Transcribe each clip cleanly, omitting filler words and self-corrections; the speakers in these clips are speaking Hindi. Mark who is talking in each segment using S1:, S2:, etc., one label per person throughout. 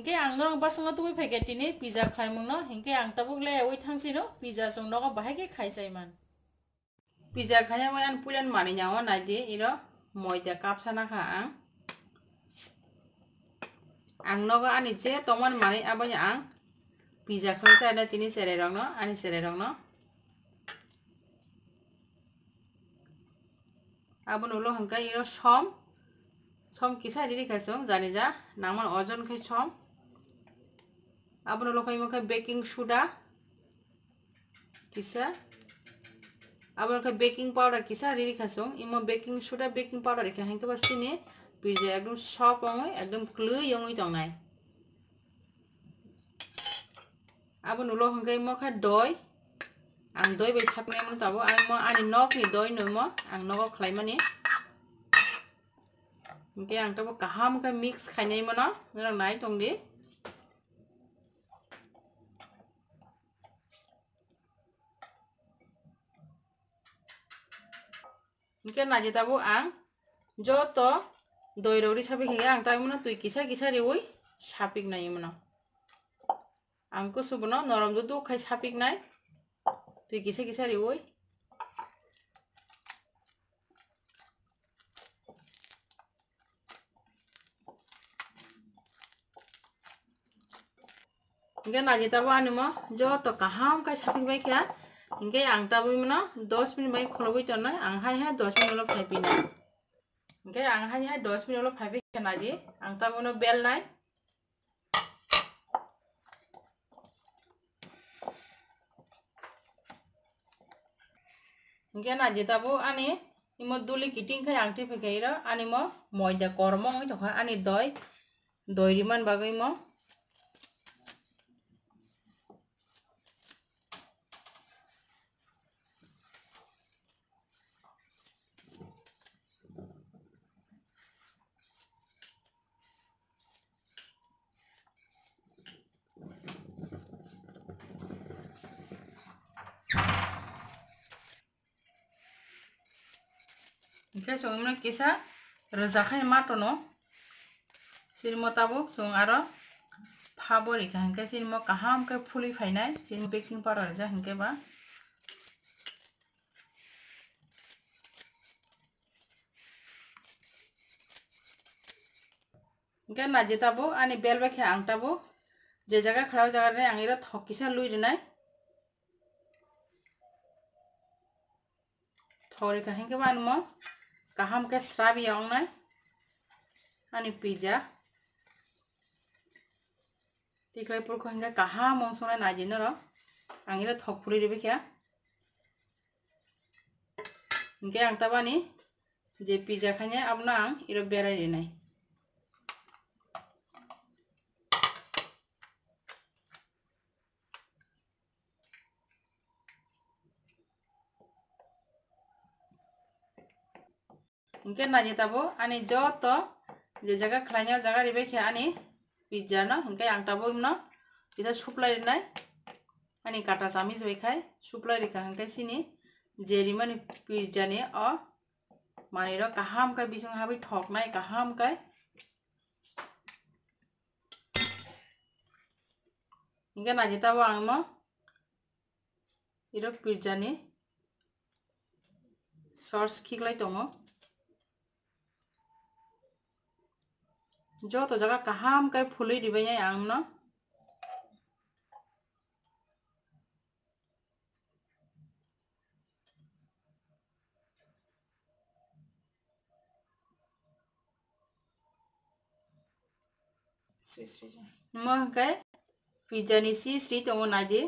S1: हिंके आंनो बासंगा तुई फेकेटिनि पिज्जा खाइमुंनो हिंके आं ताबुगले ओइ थांसिनो पिज्जा संनो बाहायके खाइसाइमान पिज्जा खाया आन पुलिन मानि जाओ नाइदि इरो मयदा काप साना खा आं नगो आनि जे तमन मानि आबाय आं पिज्जा खाइसा ना तिनि सेरे रंनो आनि सेरे रंनो आबन उलो हंका इरो सम किसा रिरि खासों जानि जा नामन ओजन खाइ सम आबन उलो खाइ मखाइ बेकिंग सोडा किसा आबन खाइ बेकिंग पाउडर किसा रिरि खासों इमो बेकिंग सोडा बेकिंग पाउडर इखा हंके बसिने पिज्जा एकदम सॉफ्ट होंगे एकदम क्लू योंगी तंगनाय आबन उलो हंके मखाइ दय आं दय बाय सापनाय मन ताबो आनि नक नि दय नमो आं नगो खलाइमानि ओमफ्राय आं ताबो काहाम का मिक्स खाइनाय मनो नों नाय तंदि ओमफ्राय नाजे ताबो आं जो तो दय रौरी सापि खिगे आं ताबो मनो तुई किसा किसा रिवई सापिक नाय मनो आं को सुबनो नरम दुदु खाइ सापिक नाय तुई किसा किसा रिवई इनके नाजे ताबो आनिमो जो तो काहाम का सापिक बाय क्या इनके आं ताबो मनो 10 मिनट बाय खलबई तनो आं हाय 10 मिनट लो फाइपिना इनके आं हाय 10 मिनट लो फाइपि नाजे आं ताबो मनो बेल नाय इनके नाजे ताबो आनि इमो दुली किटिंग खाय आंटी फेकाइरो आनिमो मयदा करमो ओइ तखा आनि दय रिमान बागैमो इनके संगमनो किसा रजाखाय माटनो सिरमो ताबो सं आरो फाबोर इखा हंके सिरमो काहाम के फुली फाइनाय सिरमो बेकिंग पाउडर जा हंके बा इनके नाजे ताबो आनि बेल बाखे आं ताबो जे जगह खड़ा जगह रे आंगिरो थक किसा लुइ रिनाय थोरी का हंके बानमो काहाम के स्राबी आंगनाय आनि पिज्जा तिक्राय पुरखो हंके काहाम अंसनाय नाजिनो रो आंगिरो थक फुली रिबे क्या इनके आं ताबानी जे पिज्जा खाने अपना आं इरो बेराय रिनाय इनके नाजे ताबो आनि जो तो जे जगह खलाइना जगह रिबे क्या आनि पिज्जा न इनके आं ताबो मनो किसा सुप्लाई रिनाय आनि काटा चामिस बायखाय सुप्लाई रिखा हंके सिनि जेरिमानि पिज्जा नि अ मानिरो काहाम का बिसुं हाबि ठकनाय काहाम का इनके नाजे ताबो आंमो इरो पिज्जा नि सॉस खिगलाय दङो जो तो जगह काहाम का फुली रिबाय आंनो मो पिज्जा नि श्री दङो नाजे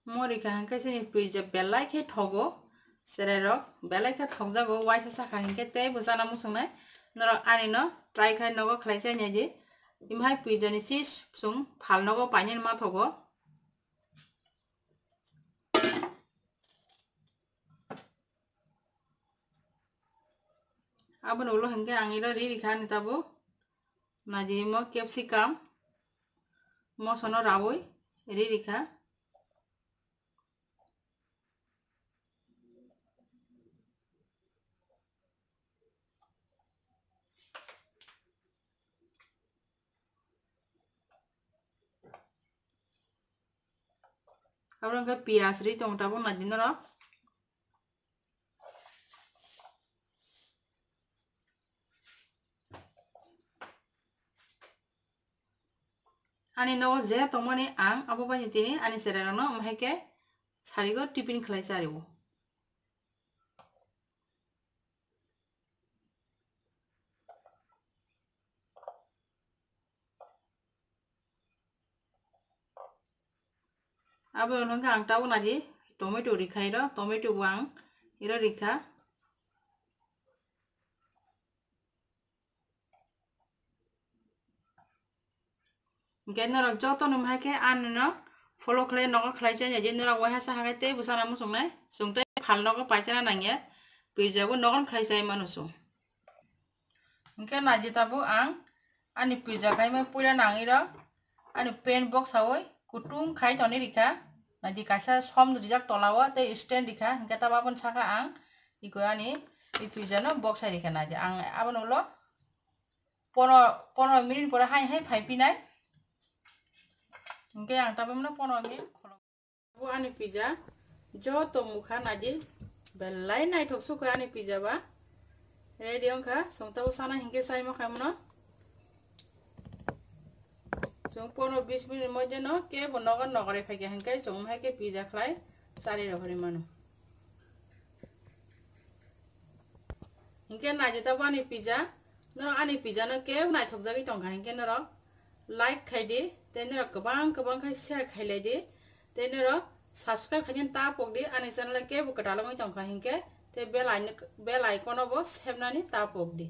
S1: मोरिका हंके सिनि पिज्जा बेलाय के ठगो सेरेरक बेलाय के ठग जागो वाइसा साखा हंके ते बुजाना मुसंनाय नरो आनि न ट्राई खाय नगो खलाइसाय नाजे इमहाय पिज्जा नि चीज सुं फाल नगो पाइनेन मा ठगो अब उलो हंके आंगिरो रि रिखा नि ताबो नाजे मो कैप्सिकम मो सोनो रावोय रि रिखा अब उनके पियाज री टमाटाबो नाजिनो रो आनी नो जे तमने आं अबो बानि तिनि आनी सेरानो महके सारिगो टिफिन खलाय सारिबो अब उनके आंटाबो नाजी टमेटो रिखाय रो टमेटो वां इरो रिखा गेनर जतो नमहाके आननो फॉलो खले नगो खलायचे जे नरा वहा सा हागते बुसाना मुसुंनाय सुंते फाल नगो पाइचना नांगे पिजाबो नगन खलायचाय मानुसु उनके नाजिताबो आं आनी पिजा खायमे पुरा नांगिरो आनी पेन बॉक्स हावय कुटुं खाय तनि रिखा नादि कासा सम रिजाक तलावा ते स्टैंड रिखा उनके ताबाबन साका आं इको आनी इ पिजा नो बॉक्स रिखा नादि आं आबन उलो 15 मिनिट पर हाय हाय फाइपिनाय उनके आं ताबे मनो 15 मिनिट वो आनी पिजा जो तो मुखा नादि बेलाय नायथक सुखो आनी पिजा बा रेडी अंखा संताबो साना हिंके साइमो खायमनो जों 15-20 मिनिट मध्य न के बनगन नगरे फाइके हिंके जों हाके पिजा खलाय सारि रखरि मानो हिंके नाजिता बानी पिजा न आनी पिजा न के नायथक जागि तंखा हिंके न लाइक खायदि तेनर गोबां खाय शेयर खायलायदि तेनर सब्सक्राइब खायन ता पगदि आनी चैनल के बुकटालंगै तंखा हिंके ते बेल आइकन बो सेबनानि ता पगदि।